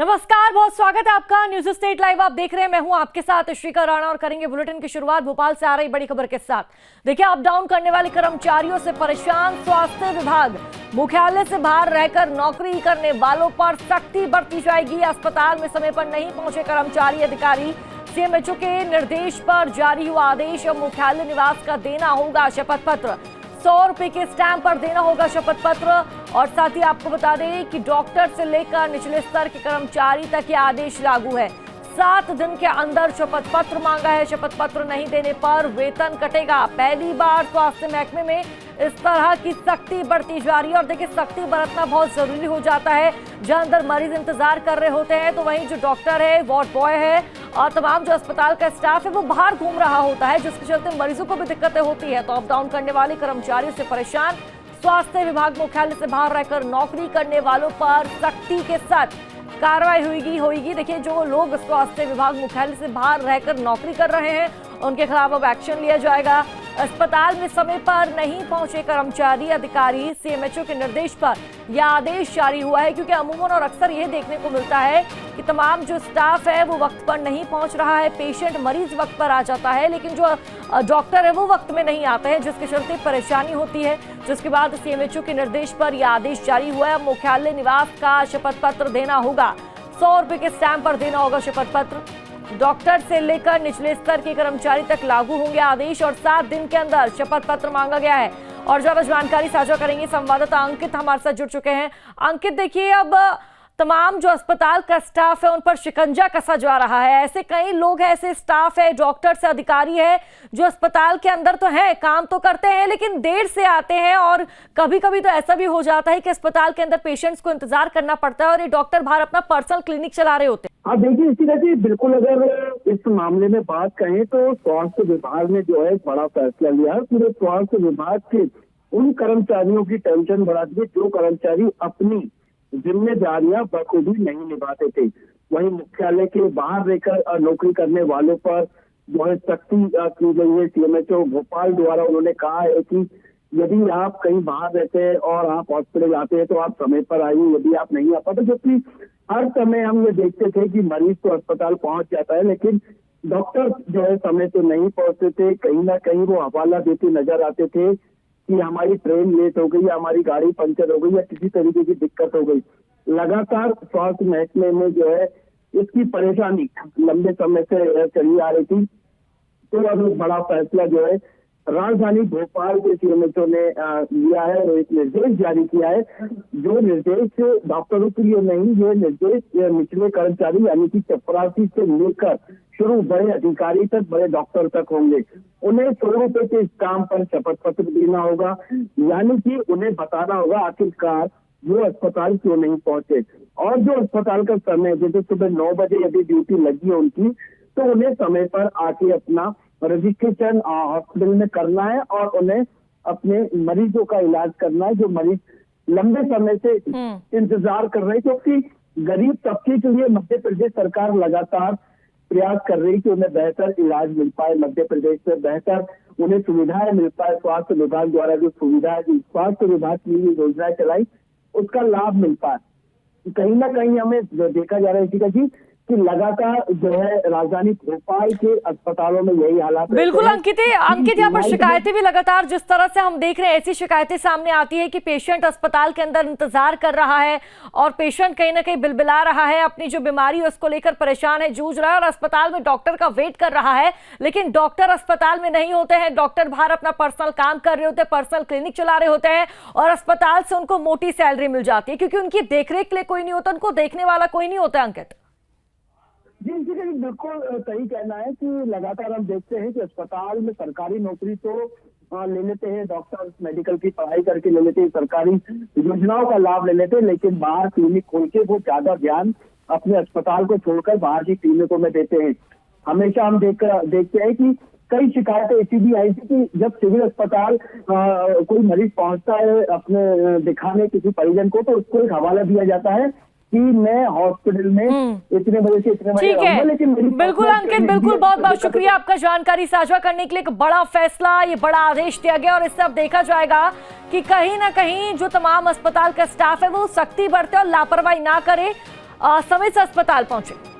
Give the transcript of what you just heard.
नमस्कार, बहुत स्वागत है आपका न्यूज स्टेट लाइव। आप देख रहे हैं, मैं हूं आपके साथ श्रीका राणा और करेंगे बुलेटिन की शुरुआत भोपाल से आ रही बड़ी खबर के साथ। देखिए, अप डाउन करने वाले कर्मचारियों से परेशान स्वास्थ्य विभाग। मुख्यालय से बाहर रहकर नौकरी करने वालों पर सख्ती बरती जाएगी। अस्पताल में समय पर नहीं पहुंचे कर्मचारी अधिकारी, सीएमएचओ के निर्देश पर जारी हुआ आदेश। अब मुख्यालय निवास का देना होगा शपथ पत्र, 100 रुपए के स्टैंप पर देना होगा शपथ पत्र। और साथ ही आपको बता दें कि डॉक्टर से लेकर निचले स्तर के कर्मचारी तक ये आदेश लागू है। 7 दिन के अंदर शपथ पत्र मांगा है। शपथ पत्र नहीं देने पर वेतन कटेगा। पहली बार स्वास्थ्य महकमे में इस तरह की सख्ती बरती जा रही है। और देखिए, सख्ती बरतना बहुत जरूरी हो जाता है। जहां अंदर मरीज इंतजार कर रहे होते हैं तो वहीं जो डॉक्टर है, वार्ड बॉय है और तमाम जो अस्पताल का स्टाफ है वो बाहर घूम रहा होता है, जिसके चलते मरीजों को भी दिक्कतें होती है। तो अप डाउन करने वाले कर्मचारियों से परेशान स्वास्थ्य विभाग। मुख्यालय से बाहर रहकर नौकरी करने वालों पर सख्ती के साथ कार्रवाई होगी। देखिए, जो लोग स्वास्थ्य विभाग मुख्यालय से बाहर रहकर नौकरी कर रहे हैं उनके खिलाफ अब एक्शन लिया जाएगा। अस्पताल में समय पर नहीं पहुंचे कर्मचारी अधिकारी, सीएमएचओ के निर्देश पर यह आदेश जारी हुआ है। क्योंकि अमूमन और अक्सर यह देखने को मिलता है कि तमाम जो स्टाफ है वो वक्त पर नहीं पहुंच रहा है। पेशेंट, मरीज वक्त पर आ जाता है, लेकिन जो डॉक्टर है वो वक्त में नहीं आता है, जिसके चलते परेशानी होती है। जिसके बाद सीएमएचओ के निर्देश पर यह आदेश जारी हुआ है। मुख्यालय निवास का शपथ पत्र देना होगा, 100 रुपए के स्टैंप पर देना होगा शपथ पत्र। डॉक्टर से लेकर निचले स्तर के कर्मचारी तक लागू होंगे आदेश और 7 दिन के अंदर शपथ पत्र मांगा गया है। और ज्यादा जानकारी साझा करेंगे संवाददाता अंकित हमारे साथ जुड़ चुके हैं। अंकित, देखिए, अब तमाम जो अस्पताल का स्टाफ है उन पर शिकंजा कसा जा रहा है। ऐसे कई लोग हैं, ऐसे स्टाफ है, डॉक्टर से अधिकारी है जो अस्पताल के अंदर तो है, काम तो करते हैं, लेकिन देर से आते हैं। और कभी कभी तो ऐसा भी हो जाता है कि अस्पताल के अंदर पेशेंट्स को इंतजार करना पड़ता है और ये डॉक्टर बाहर अपना पर्सनल क्लिनिक चला रहे होते हैं। हाँ, देखिए, इसी तरह से बिल्कुल अगर इस मामले में बात कहें तो स्वास्थ्य विभाग ने जो है बड़ा फैसला लिया है। पूरे स्वास्थ्य विभाग के उन कर्मचारियों की टेंशन बढ़ा दी जो कर्मचारी अपनी जिम्मेदारियां बखूबी नहीं निभाते थे। वहीं मुख्यालय के बाहर रहकर नौकरी करने वालों पर जो है सख्ती की गई है। सीएमएचओ भोपाल द्वारा उन्होंने कहा है कि यदि आप कहीं बाहर रहते हैं और आप हॉस्पिटल आते हैं तो आप समय पर आइए, यदि आप नहीं आ पाते, क्योंकि हर समय हम ये देखते थे कि मरीज तो अस्पताल पहुंच जाता है लेकिन डॉक्टर जो है समय तो नहीं पहुंचते थे। कहीं ना कहीं वो हवाला देते नजर आते थे कि हमारी ट्रेन लेट हो गई या हमारी गाड़ी पंचर हो गई या किसी तरीके की दिक्कत हो गई। लगातार स्वास्थ्य महकमे में जो है इसकी परेशानी लंबे समय से चली आ रही थी। तो अब एक बड़ा फैसला जो है राजधानी भोपाल के सीएमएचओ ने लिया है और एक निर्देश जारी किया है। जो निर्देश डॉक्टरों के लिए नहीं, ये निर्देश निचले कर्मचारी यानी कि चपरासी से लेकर शुरू बड़े अधिकारी तक, बड़े डॉक्टर तक होंगे। उन्हें 100 रुपए के स्टाम्प पर शपथ पत्र देना होगा, यानी कि उन्हें बताना होगा आखिरकार वो अस्पताल क्यों नहीं पहुंचे। और जो अस्पताल का समय, जैसे सुबह 9 बजे यदि ड्यूटी लगी है उनकी, तो उन्हें समय पर आके अपना रजिस्ट्रेशन हॉस्पिटल में करना है और उन्हें अपने मरीजों का इलाज करना है जो मरीज लंबे समय से इंतजार कर रहे हैं। क्योंकि गरीब तबके के लिए मध्य प्रदेश सरकार लगातार प्रयास कर रही है कि उन्हें बेहतर इलाज मिल पाए, मध्य प्रदेश में बेहतर उन्हें सुविधाएं मिल पाए। स्वास्थ्य विभाग द्वारा जो सुविधा है, स्वास्थ्य विभाग की योजनाएं चलाई, उसका लाभ मिल पाए। कहीं ना कहीं हमें देखा जा रहा है कि लगातार जो है राजधानी भोपाल के अस्पतालों में यही हालात। बिल्कुल अंकित, यहाँ पर शिकायतें भी लगातार जिस तरह से हम देख रहे हैं, ऐसी शिकायतें सामने आती है कि पेशेंट अस्पताल के अंदर इंतजार कर रहा है और पेशेंट कहीं ना कहीं बिलबिला रहा है, अपनी जो बीमारी है उसको लेकर परेशान है, जूझ रहा है और अस्पताल में डॉक्टर का वेट कर रहा है। लेकिन डॉक्टर अस्पताल में नहीं होते हैं, डॉक्टर बाहर अपना पर्सनल काम कर रहे होते हैं, पर्सनल क्लिनिक चला रहे होते हैं और अस्पताल से उनको मोटी सैलरी मिल जाती है क्योंकि उनकी देखरेख के लिए कोई नहीं होता, उनको देखने वाला कोई नहीं होता। अंकित जी, इसी के बिल्कुल सही कहना है कि लगातार हम देखते हैं कि अस्पताल में सरकारी नौकरी तो ले लेते हैं, डॉक्टर मेडिकल की पढ़ाई करके ले लेते हैं, सरकारी योजनाओं का लाभ ले लेते हैं, लेकिन बाहर क्लिनिक खोल के वो ज्यादा ध्यान अपने अस्पताल को छोड़कर बाहर की क्लिनिकों में देते हैं। हमेशा हम देखते हैं कि कई शिकायतें ऐसी भी आई थी कि जब सिविल अस्पताल कोई मरीज पहुंचता है अपने दिखाने किसी परिजन को, तो उसको एक हवाला दिया जाता है कि मैं हॉस्पिटल में इतने बजे से इतने बजे रहूंगा। लेकिन बिल्कुल अंकित, बिल्कुल, बहुत बहुत शुक्रिया आपका जानकारी साझा करने के लिए। एक बड़ा फैसला, ये बड़ा आदेश दिया गया और इससे अब देखा जाएगा कि कहीं ना कहीं जो तमाम अस्पताल का स्टाफ है वो सख्ती बरते और लापरवाही ना करे। समय से अस्पताल पहुंचे।